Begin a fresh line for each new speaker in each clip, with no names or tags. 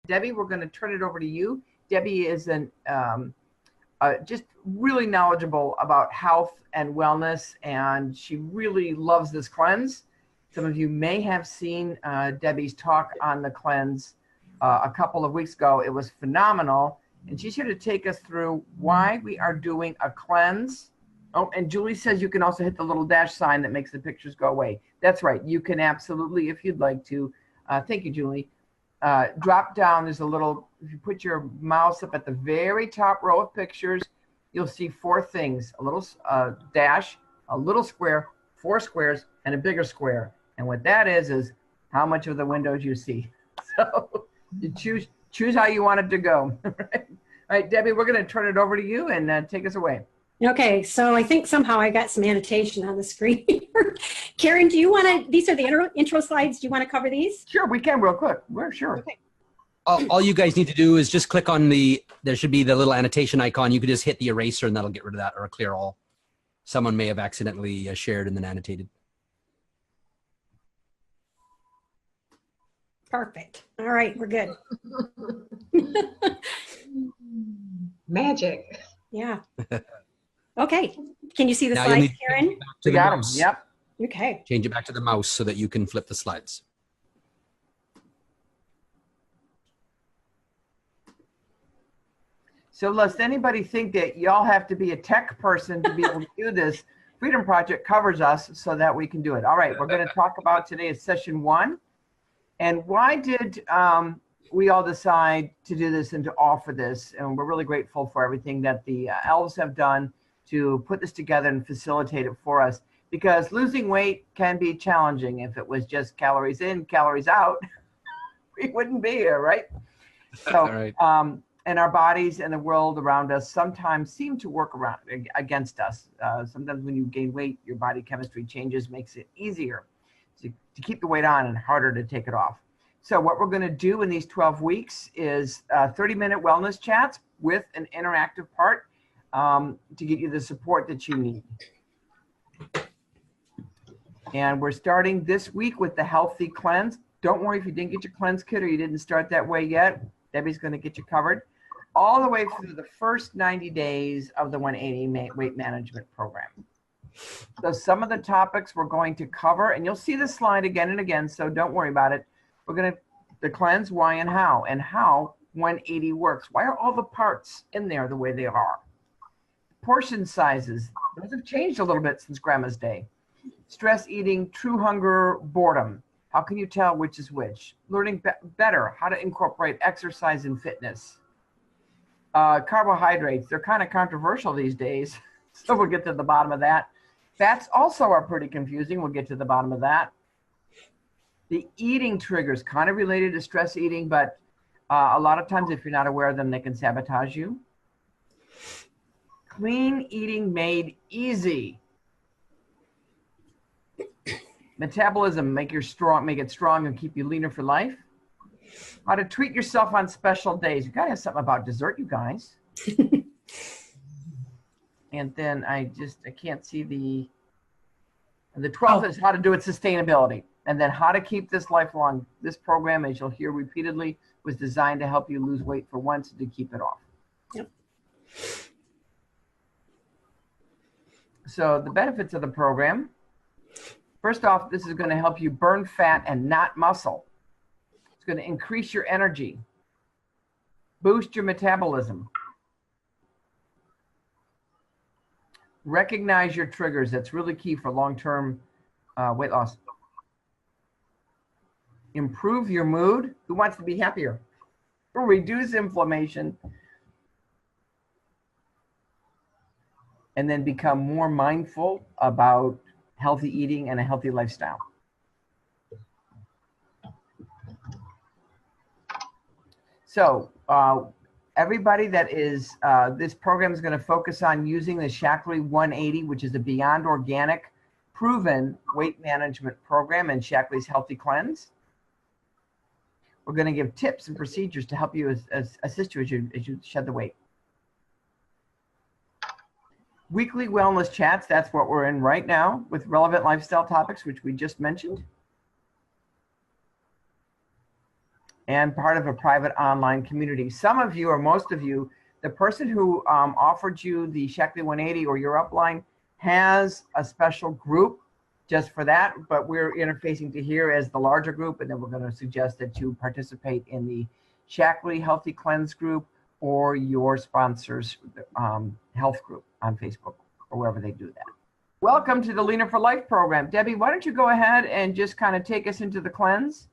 Debbie, we're going to turn it over to you. Debbie is just really knowledgeable about health and wellness, and she really loves this cleanse. Some of you may have seen Debbie's talk on the cleanse a couple of weeks ago. It was phenomenal, and she's here to take us through why we are doing a cleanse. Oh, and Julie says you can also hit the little dash sign that makes the pictures go away. That's right. You can absolutely, if you'd like to. Thank you, Julie. Drop down. There's a little, if you put your mouse up at the very top row of pictures, you'll see 4 things: a little dash, a little square, 4 squares, and a bigger square. And what that is how much of the windows you see. So you choose how you want it to go. All right, Debbie, we're going to turn it over to you and take us away.
Okay, so I think somehow I got some annotation on the screen here. Karen, do you want to, these are the intro slides. Do you want to cover these?
Sure, we can real quick. We're sure.
Okay.
All you guys need to do is just click on there should be the little annotation icon. You could just hit the eraser and that'll get rid of that, or clear all. Someone may have accidentally shared and then annotated.
Perfect. All right, we're good.
Magic.
Yeah. Okay. Can you see the
Now
slides, Karen?
We got them. Yep.
Okay.
Change it back to the mouse so that you can flip the slides.
So lest anybody think that y'all have to be a tech person to be able to do this, Freedom Project covers us so that we can do it. All right, we're going to talk about today is session 1. And why did we all decide to do this and to offer this? And we're really grateful for everything that the elves have done to put this together and facilitate it for us. Because losing weight can be challenging. If it was just calories in, calories out, we wouldn't be here, right? So,
Right.
And our bodies and the world around us sometimes seem to work against us. Sometimes when you gain weight, your body chemistry changes, makes it easier to keep the weight on and harder to take it off. So what we're going to do in these 12 weeks is 30-minute wellness chats with an interactive part to get you the support that you need. And we're starting this week with the Healthy Cleanse. Don't worry if you didn't get your cleanse kit or you didn't start that way yet. Debbie's going to get you covered all the way through the first 90 days of the 180 weight management program. So some of the topics we're going to cover, and you'll see this slide again and again, so don't worry about it. We're going to the cleanse, why and how 180 works. Why are all the parts in there the way they are? Portion sizes, those have changed a little bit since Grandma's day. Stress eating, true hunger, boredom. How can you tell which is which? Learning better, how to incorporate exercise and fitness. Carbohydrates, they're kind of controversial these days, so we'll get to the bottom of that. Fats also are pretty confusing. We'll get to the bottom of that. The eating triggers, kind of related to stress eating, but a lot of times if you're not aware of them, they can sabotage you. Clean eating made easy. Metabolism, make it strong and keep you leaner for life. How to treat yourself on special days. You gotta have something about dessert, you guys. And then I can't see the 12th is how to do it sustainability. And then how to keep this lifelong. This program, as you'll hear repeatedly, was designed to help you lose weight for once and to keep it off.
Yep.
So the benefits of the program. First off, this is going to help you burn fat and not muscle. It's going to increase your energy, boost your metabolism, recognize your triggers. That's really key for long-term weight loss. Improve your mood. Who wants to be happier? Reduce inflammation. And then become more mindful about healthy eating and a healthy lifestyle. So everybody that is, this program is going to focus on using the Shaklee 180, which is a Beyond Organic, proven weight management program in Shaklee's Healthy Cleanse. We're going to give tips and procedures to help you assist you as you shed the weight. Weekly wellness chats, that's what we're in right now with relevant lifestyle topics, which we just mentioned. and part of a private online community. Some of you, or most of you, the person who offered you the Shaklee 180 or your upline has a special group just for that, but we're interfacing to here as the larger group, and then we're going to suggest that you participate in the Shaklee Healthy Cleanse group or your sponsor's health group on Facebook or wherever they do that. Welcome to the Leaner for Life program. Debbie, why don't you go ahead and just kind of take us into the cleanse?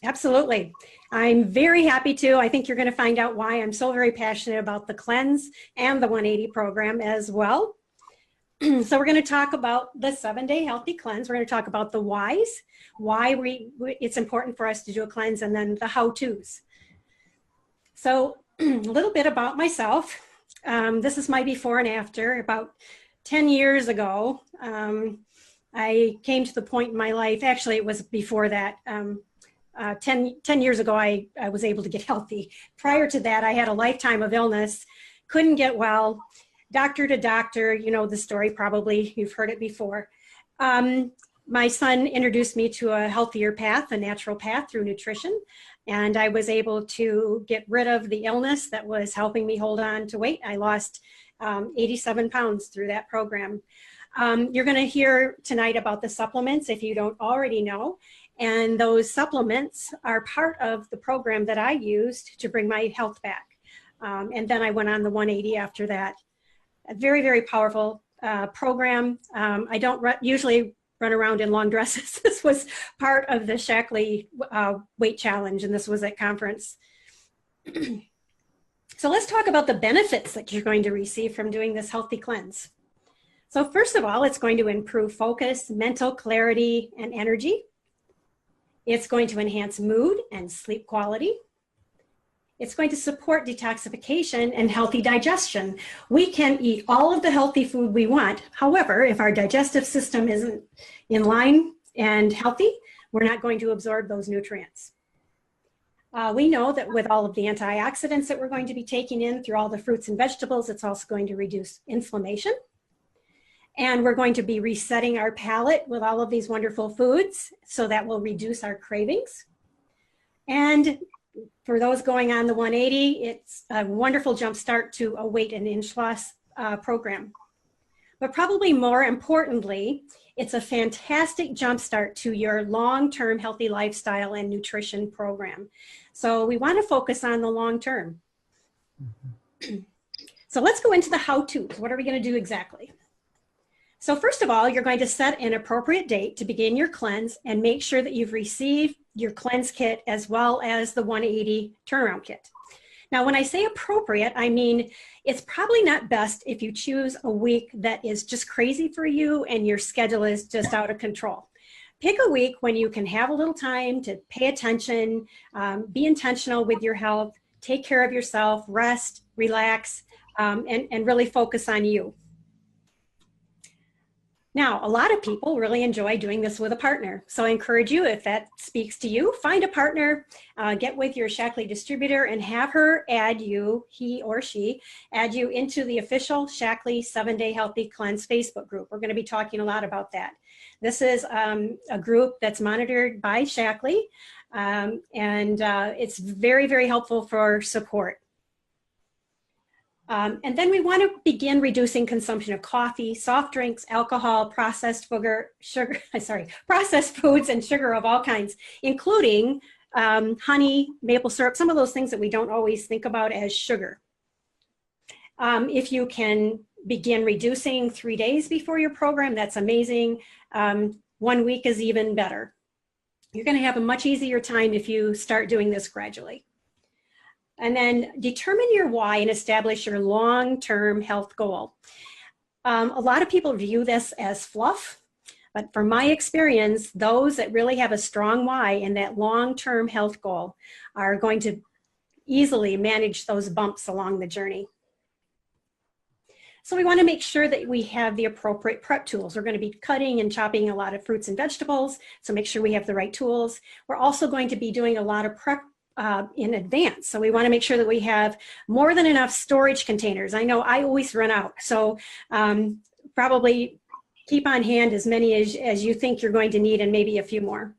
Absolutely. I'm very happy to. I think you're going to find out why I'm so very passionate about the cleanse and the 180 program as well. So we're going to talk about the 7-day healthy cleanse. We're going to talk about the whys, why it's important for us to do a cleanse, and then the how-tos. So a little bit about myself. This is my before and after. About 10 years ago, I came to the point in my life, actually it was before that, 10 years ago, I was able to get healthy. Prior to that, I had a lifetime of illness, couldn't get well, doctor to doctor, you know the story probably, you've heard it before. My son introduced me to a healthier path, a natural path through nutrition, and I was able to get rid of the illness that was helping me hold on to weight. I lost 87 pounds through that program. You're going to hear tonight about the supplements if you don't already know. And those supplements are part of the program that I used to bring my health back. And then I went on the 180 after that. A very, very powerful program. I don't usually run around in long dresses. This was part of the Shaklee weight challenge, and this was at conference. So let's talk about the benefits that you're going to receive from doing this healthy cleanse. So first of all, it's going to improve focus, mental clarity, and energy. It's going to enhance mood and sleep quality. It's going to support detoxification and healthy digestion. We can eat all of the healthy food we want. However, if our digestive system isn't in line and healthy, we're not going to absorb those nutrients. We know that with all of the antioxidants that we're going to be taking in through all the fruits and vegetables, it's also going to reduce inflammation. And we're going to be resetting our palate with all of these wonderful foods, so that will reduce our cravings. And for those going on the 180, it's a wonderful jumpstart to a weight and inch loss program. But probably more importantly, it's a fantastic jumpstart to your long-term healthy lifestyle and nutrition program. So we want to focus on the long term. So let's go into the how-tos. What are we going to do exactly? So first of all, you're going to set an appropriate date to begin your cleanse and make sure that you've received your cleanse kit as well as the 180 turnaround kit. Now, when I say appropriate, I mean it's probably not best if you choose a week that is just crazy for you and your schedule is just out of control. Pick a week when you can have a little time to pay attention, be intentional with your health, take care of yourself, rest, relax, and really focus on you. Now, a lot of people really enjoy doing this with a partner. So I encourage you, if that speaks to you, find a partner, get with your Shaklee distributor and have her add you, he or she, add you into the official Shaklee 7-Day Healthy Cleanse Facebook group. We're going to be talking a lot about that. This is a group that's monitored by Shaklee, and it's very, very helpful for support. And then we want to begin reducing consumption of coffee, soft drinks, alcohol, processed foods and sugar of all kinds, including honey, maple syrup, some of those things that we don't always think about as sugar. If you can begin reducing 3 days before your program, that's amazing. 1 week is even better. You're going to have a much easier time if you start doing this gradually. And then determine your why and establish your long-term health goal. A lot of people view this as fluff, but from my experience, those that really have a strong why and that long-term health goal are going to easily manage those bumps along the journey. So we want to make sure that we have the appropriate prep tools. We're going to be cutting and chopping a lot of fruits and vegetables, so make sure we have the right tools. We're also going to be doing a lot of prep in advance. So we want to make sure that we have more than enough storage containers. I know I always run out. So probably keep on hand as many as you think you're going to need and maybe a few more.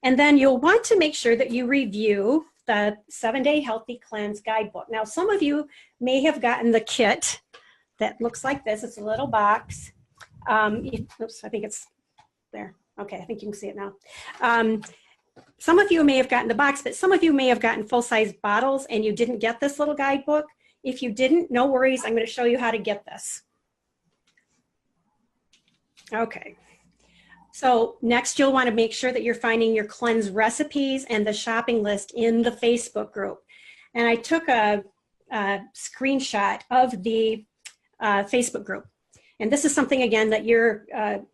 And then you'll want to make sure that you review the 7-Day Healthy Cleanse Guidebook. Now, some of you may have gotten the kit that looks like this. It's a little box. Oops, I think it's there. Okay, I think you can see it now. Some of you may have gotten the box, but some of you may have gotten full-size bottles and you didn't get this little guidebook. If you didn't, no worries. I'm going to show you how to get this. Okay. So next, you'll want to make sure that you're finding your cleanse recipes and the shopping list in the Facebook group. And I took a screenshot of the Facebook group. And this is something, again, that your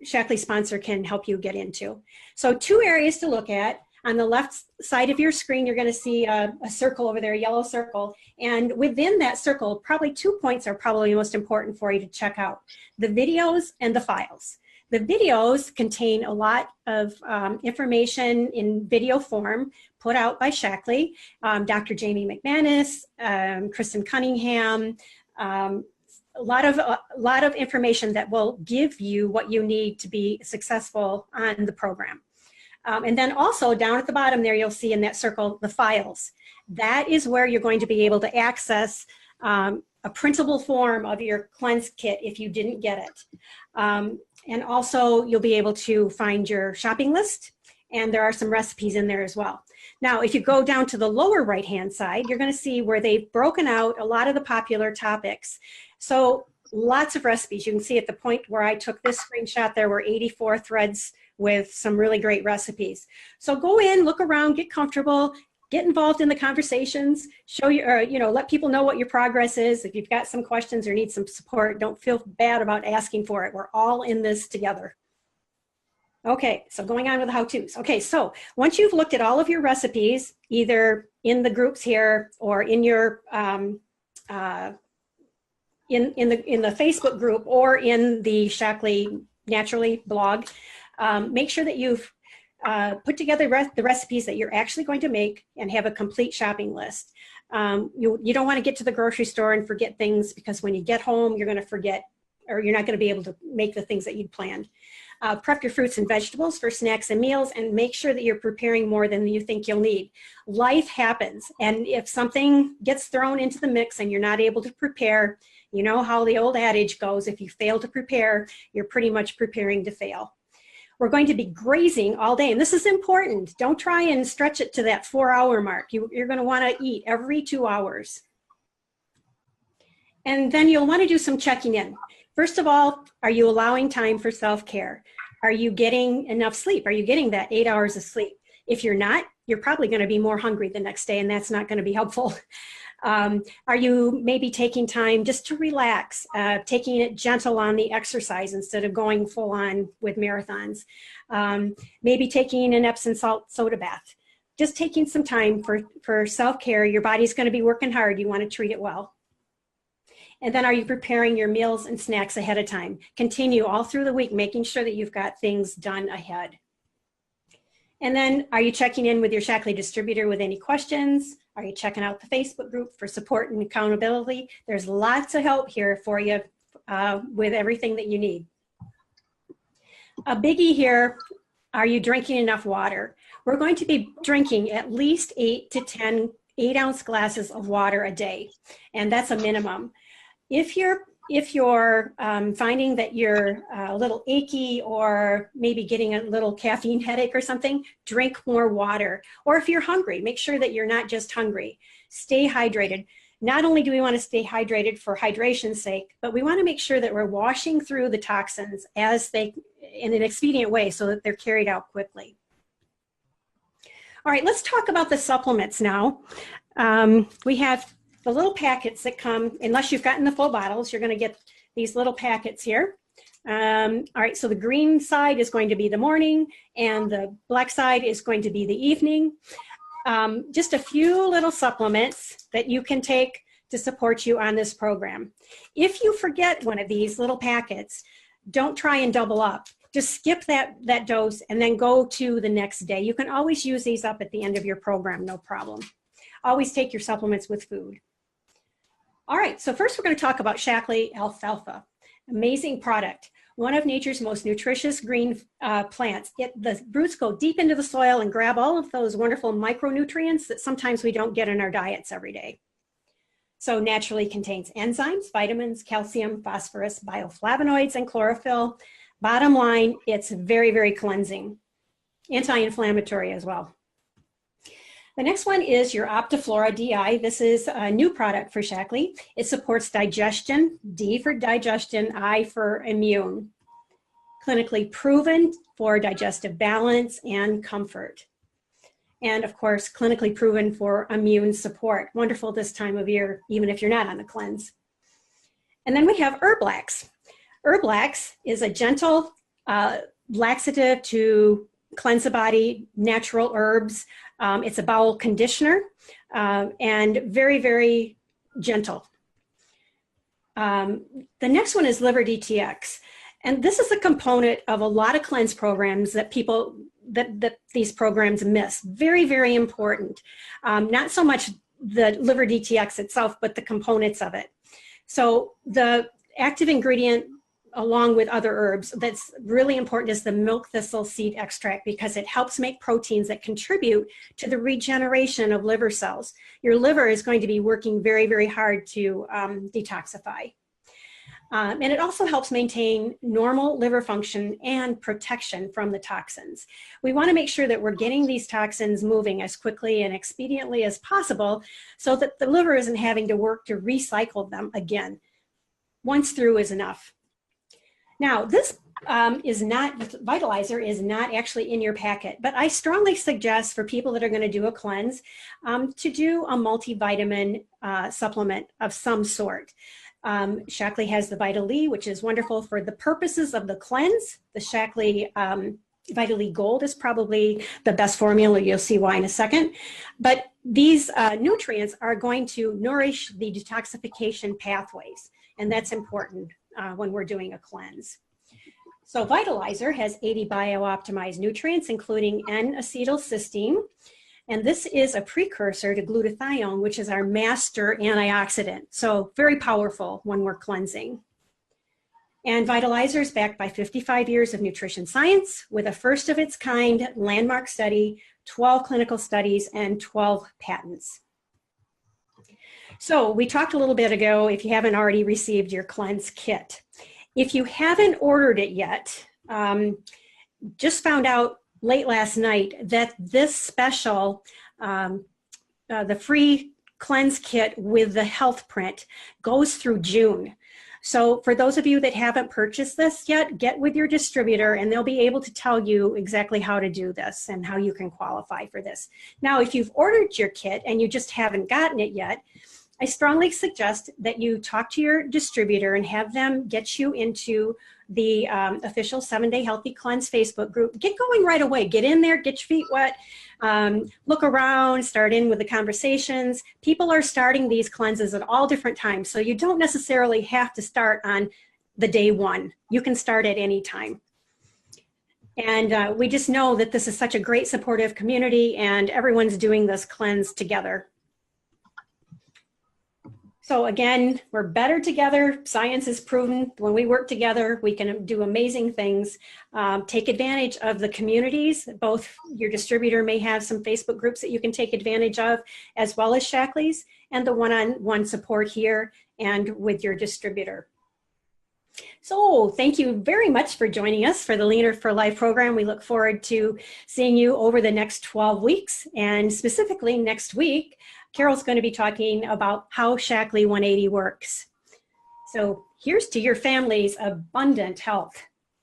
Shaklee sponsor can help you get into. So 2 areas to look at. On the left side of your screen, you're going to see a circle over there, a yellow circle. And within that circle, probably 2 points are probably most important for you to check out: the videos and the files. The videos contain a lot of information in video form put out by Shaklee, Dr. Jamie McManus, Kristen Cunningham, a lot of information that will give you what you need to be successful on the program. And then also down at the bottom there, you'll see in that circle the files. That is where you're going to be able to access a printable form of your cleanse kit if you didn't get it. And also you'll be able to find your shopping list, and there are some recipes in there as well. Now, if you go down to the lower right-hand side, you're going to see where they've broken out a lot of the popular topics. So lots of recipes. You can see at the point where I took this screenshot, there were 84 threads with some really great recipes. So go in, look around, get comfortable, get involved in the conversations, show you, or, you know, let people know what your progress is. If you've got some questions or need some support, don't feel bad about asking for it. We're all in this together. Okay, so going on with the how-tos. Okay, so once you've looked at all of your recipes, either in the groups here or in your in the Facebook group or in the Shaklee Naturally blog, make sure that you've put together the recipes that you're actually going to make and have a complete shopping list. You don't want to get to the grocery store and forget things, because when you get home, you're going to forget, or you're not going to be able to make the things that you'd planned. Prep your fruits and vegetables for snacks and meals, and make sure that you're preparing more than you think you'll need. Life happens, and if something gets thrown into the mix and you're not able to prepare, you know how the old adage goes: if you fail to prepare, you're pretty much preparing to fail. We're going to be grazing all day, and this is important. Don't try and stretch it to that 4-hour mark. You're going to want to eat every 2 hours. And then you'll want to do some checking in. First of all, are you allowing time for self-care? Are you getting enough sleep? Are you getting that 8 hours of sleep? If you're not, you're probably going to be more hungry the next day, and that's not going to be helpful. Are you maybe taking time just to relax, taking it gentle on the exercise instead of going full on with marathons? Maybe taking an Epsom salt soda bath. Just taking some time for self-care. Your body's going to be working hard. You want to treat it well. And then, are you preparing your meals and snacks ahead of time? Continue all through the week, making sure that you've got things done ahead. And then, are you checking in with your Shaklee distributor with any questions? Are you checking out the Facebook group for support and accountability? There's lots of help here for you with everything that you need. A biggie here, are you drinking enough water? We're going to be drinking at least 8 to 10 8-ounce glasses of water a day, and that's a minimum. If you're finding that you're a little achy or maybe getting a little caffeine headache or something, drink more water. Or if you're hungry, make sure that you're not just hungry. Stay hydrated. Not only do we want to stay hydrated for hydration's sake, but we want to make sure that we're washing through the toxins in an expedient way so that they're carried out quickly. All right, let's talk about the supplements now. We have the little packets that come, unless you've gotten the full bottles, you're going to get these little packets here. All right, so the green side is going to be the morning, and the black side is going to be the evening. Just a few little supplements that you can take to support you on this program. If you forget one of these little packets, don't try and double up. Just skip that dose and then go to the next day. You can always use these up at the end of your program, no problem. Always take your supplements with food. All right, so first we're going to talk about Shaklee Alfalfa. Amazing product. One of nature's most nutritious green plants. The roots go deep into the soil and grab all of those wonderful micronutrients that sometimes we don't get in our diets every day. So naturally contains enzymes, vitamins, calcium, phosphorus, bioflavonoids, and chlorophyll. Bottom line, it's very, very cleansing. Anti-inflammatory as well. The next one is your Optiflora DI. This is a new product for Shaklee. It supports digestion, D for digestion, I for immune. Clinically proven for digestive balance and comfort. And of course, clinically proven for immune support. Wonderful this time of year, even if you're not on a cleanse. And then we have Herblax. Herblax is a gentle laxative to cleanse the body, natural herbs. It's a bowel conditioner and very, very gentle. The next one is Liver DTX. And this is a component of a lot of cleanse programs that people, that these programs miss. Very, very important. Not so much the Liver DTX itself, but the components of it. So the active ingredient along with other herbs that's really important is the milk thistle seed extract, because it helps make proteins that contribute to the regeneration of liver cells. Your liver is going to be working very, very hard to detoxify. And it also helps maintain normal liver function and protection from the toxins. We want to make sure that we're getting these toxins moving as quickly and expediently as possible so that the liver isn't having to work to recycle them again. Once through is enough. Now, this Vitalizer is not actually in your packet, but I strongly suggest for people that are going to do a cleanse to do a multivitamin supplement of some sort. Shaklee has the Vital E, which is wonderful for the purposes of the cleanse. The Shaklee Vital E Gold is probably the best formula. You'll see why in a second. But these nutrients are going to nourish the detoxification pathways, and that's important when we're doing a cleanse. So Vitalizer has 80 bio-optimized nutrients, including N-acetylcysteine. And this is a precursor to glutathione, which is our master antioxidant. So very powerful when we're cleansing. And Vitalizer is backed by 55 years of nutrition science with a first of its kind landmark study, 12 clinical studies, and 12 patents. So we talked a little bit ago, if you haven't already received your cleanse kit. If you haven't ordered it yet, just found out late last night that this special, the free cleanse kit with the health print goes through June. So for those of you that haven't purchased this yet, get with your distributor and they'll be able to tell you exactly how to do this and how you can qualify for this. Now, if you've ordered your kit and you just haven't gotten it yet, I strongly suggest that you talk to your distributor and have them get you into the official 7-Day Healthy Cleanse Facebook group. Get going right away. Get in there, get your feet wet, look around, start in with the conversations. People are starting these cleanses at all different times, so you don't necessarily have to start on the day one. You can start at any time. And we just know that this is such a great supportive community and everyone's doing this cleanse together. So again, we're better together. Science is proven when we work together, we can do amazing things. Take advantage of the communities. Both your distributor may have some Facebook groups that you can take advantage of, as well as Shaklee's, and the one-on-one support here and with your distributor. So thank you very much for joining us for the Leaner for Life program. We look forward to seeing you over the next 12 weeks, and specifically next week, Carol's going to be talking about how Shaklee 180 works. So here's to your family's abundant health.